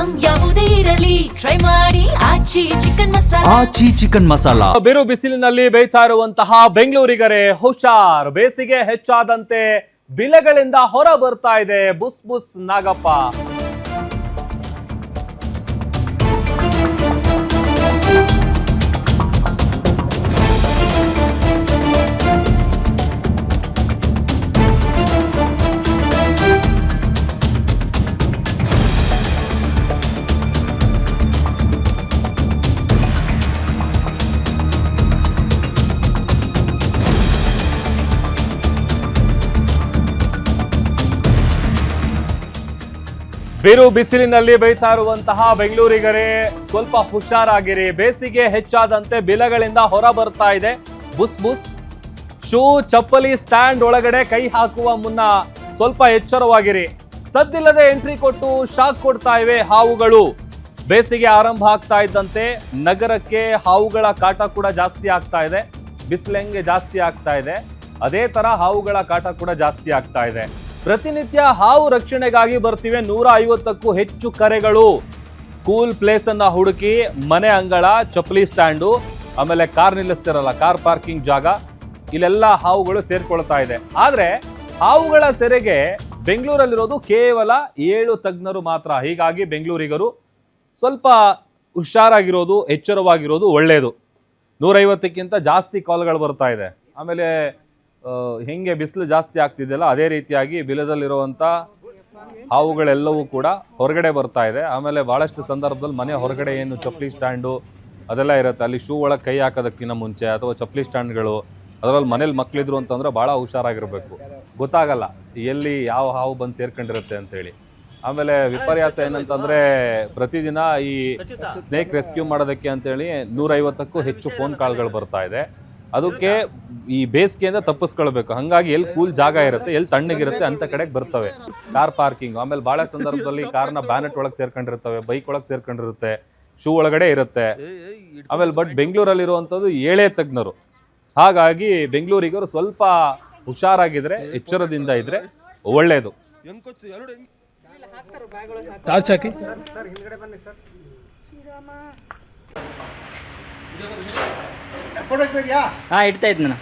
Item ಯಾವುದೇ ಇರಲಿ try ಮಾಡಿ ಆಚಿ ಚಿಕನ್ ಮಸಾಲಾ. ಆಚಿ ಚಿಕನ್ ಮಸಾಲಾ. ಬಿರು ಬಿಸಿಲಿನಲ್ಲಿ ಬೇಯ್ತಾ ಇರುವಂತಹ ಬೆಂಗಳೂರಿಗರೇ ಹುಷಾರ್. ಬೇಸಿಗೆ ಹೆಚ್ಚಾದಂತೆ ಬಿಲೆಗಳಿಂದ ಹೊರ ಬರ್ತಾ ಇದೆ ಬುಸ್ ಬುಸ್ ನಾಗಪ್ಪ. ಬಿರು ಬಿಸಿಲಿನಲ್ಲಿ ಬೇಯ್ತಾ ಇರುವಂತಹ ಬೆಂಗಳೂರಿಗರೇ ಸ್ವಲ್ಪ ಹುಷಾರಾಗಿರಿ. ಬೇಸಿಗೆ ಹೆಚ್ಚಾದಂತೆ ಬಿಲಗಳಿಂದ ಹೊರ ಬರ್ತಾ ಇದೆ ಬುಸ್ ಬುಸ್. ಶೂ ಚಪ್ಪಲಿ ಸ್ಟ್ಯಾಂಡ್ ಒಳಗಡೆ ಕೈ ಹಾಕುವ ಮುನ್ನ ಸ್ವಲ್ಪ ಎಚ್ಚರವಾಗಿರಿ. ಸದ್ದಿಲ್ಲದೆ ಎಂಟ್ರಿ ಕೊಟ್ಟು ಶಾಕ್ ಕೊಡ್ತಾ ಇವೆ ಹಾವುಗಳು. ಬೇಸಿಗೆ ಆರಂಭ ಆಗ್ತಾ ಇದ್ದಂತೆ ನಗರಕ್ಕೆ ಹಾವುಗಳ ಕಾಟ ಕೂಡ ಜಾಸ್ತಿ ಆಗ್ತಾ ಇದೆ. ಬಿಸಿಲು ಹೆಂಗೆ ಜಾಸ್ತಿ ಆಗ್ತಾ ಇದೆ ಅದೇ ತರ ಹಾವುಗಳ ಕಾಟ ಕೂಡ ಜಾಸ್ತಿ ಆಗ್ತಾ ಇದೆ. ಪ್ರತಿನಿತ್ಯ ಹಾವು ರಕ್ಷಣೆಗಾಗಿ ಬರ್ತಿವೆ 150ಕ್ಕೂ ಹೆಚ್ಚು ಕರೆಗಳು. ಕೂಲ್ ಪ್ಲೇಸ್ ಅನ್ನ ಹುಡುಕಿ ಮನೆ ಅಂಗಳ, ಚಪ್ಪಲಿ ಸ್ಟ್ಯಾಂಡು, ಆಮೇಲೆ ಕಾರ್ ನಿಲ್ಲಿಸ್ತಿರಲ್ಲ ಕಾರ್ ಪಾರ್ಕಿಂಗ್ ಜಾಗ, ಇಲ್ಲೆಲ್ಲ ಹಾವುಗಳು ಸೇರ್ಕೊಳ್ತಾ ಇದೆ. ಆದ್ರೆ ಹಾವುಗಳ ಸೆರೆಗೆ ಬೆಂಗಳೂರಲ್ಲಿರೋದು ಕೇವಲ 7 ತಜ್ಞರು ಮಾತ್ರ. ಹೀಗಾಗಿ ಬೆಂಗಳೂರಿಗರು ಸ್ವಲ್ಪ ಹುಷಾರಾಗಿರೋದು, ಎಚ್ಚರವಾಗಿರೋದು ಒಳ್ಳೆಯದು. 150ಕ್ಕಿಂತ ಜಾಸ್ತಿ ಕಾಲ್ಗಳು ಬರ್ತಾ ಇದೆ. ಆಮೇಲೆ ಹೆಂಗೆ ಬಿಸಿಲು ಜಾಸ್ತಿ ಆಗ್ತಿದೆಯಲ್ಲ ಅದೇ ರೀತಿಯಾಗಿ ಬಿಲದಲ್ಲಿರುವಂಥ ಹಾವುಗಳೆಲ್ಲವೂ ಕೂಡ ಹೊರಗಡೆ ಬರ್ತಾ ಇದೆ. ಆಮೇಲೆ ಭಾಳಷ್ಟು ಸಂದರ್ಭದಲ್ಲಿ ಮನೆ ಹೊರಗಡೆ ಏನು ಚಪ್ಪಲಿ ಸ್ಟ್ಯಾಂಡು ಅದೆಲ್ಲ ಇರುತ್ತೆ, ಅಲ್ಲಿ ಶೂ ಒಳಗೆ ಕೈ ಹಾಕೋದಕ್ಕಿಂತ ಮುಂಚೆ ಅಥವಾ ಚಪ್ಪಲಿ ಸ್ಟ್ಯಾಂಡ್ಗಳು ಅದರಲ್ಲಿ ಮನೇಲಿ ಮಕ್ಕಳಿದ್ರು ಅಂತಂದರೆ ಭಾಳ ಹುಷಾರಾಗಿರಬೇಕು. ಗೊತ್ತಾಗಲ್ಲ ಎಲ್ಲಿ ಯಾವ ಹಾವು ಬಂದು ಸೇರ್ಕೊಂಡಿರುತ್ತೆ ಅಂತೇಳಿ. ಆಮೇಲೆ ವಿಪರ್ಯಾಸ ಏನಂತಂದರೆ ಪ್ರತಿದಿನ ಈ ಸ್ನೇಕ್ ರೆಸ್ಕ್ಯೂ ಮಾಡೋದಕ್ಕೆ ಅಂತೇಳಿ 150ಕ್ಕೂ ಹೆಚ್ಚು ಫೋನ್ ಕಾಲ್ಗಳು ಬರ್ತಾ ಇದೆ. ಅದಕ್ಕೆ ಈ ಬೇಸಿಗೆಯಿಂದ ತಪ್ಪಿಸ್ಕೊಳ್ಬೇಕು. ಹಾಗಾಗಿ ಎಲ್ಲಿ ಕೂಲ್ ಜಾಗ ಇರುತ್ತೆ, ಎಲ್ಲಿ ತಣ್ಣಗಿರುತ್ತೆ ಅಂತ ಕಡೆಗೆ ಬರ್ತವೆ. ಕಾರ್ ಪಾರ್ಕಿಂಗ್, ಆಮೇಲೆ ಭಾಳ ಸಂದರ್ಭದಲ್ಲಿ ಕಾರ್ನ ಬ್ಯಾನೆಟ್ ಒಳಗೆ ಸೇರ್ಕೊಂಡಿರ್ತವೆ, ಬೈಕ್ ಒಳಗೆ ಸೇರ್ಕೊಂಡಿರುತ್ತೆ, ಶೂ ಒಳಗಡೆ ಇರುತ್ತೆ. ಆಮೇಲೆ ಬಟ್ ಬೆಂಗಳೂರಲ್ಲಿರುವಂಥದ್ದು 7 ತಜ್ಞರು. ಹಾಗಾಗಿ ಬೆಂಗಳೂರಿಗರು ಸ್ವಲ್ಪ ಹುಷಾರಾಗಿದ್ರೆ, ಎಚ್ಚರದಿಂದ ಇದ್ರೆ ಒಳ್ಳೆಯದು. ಟಾರ್ಚ್ ಹಾಕಿ ಹಾಂ ಇಡ್ತಾ ಇದ್ನ.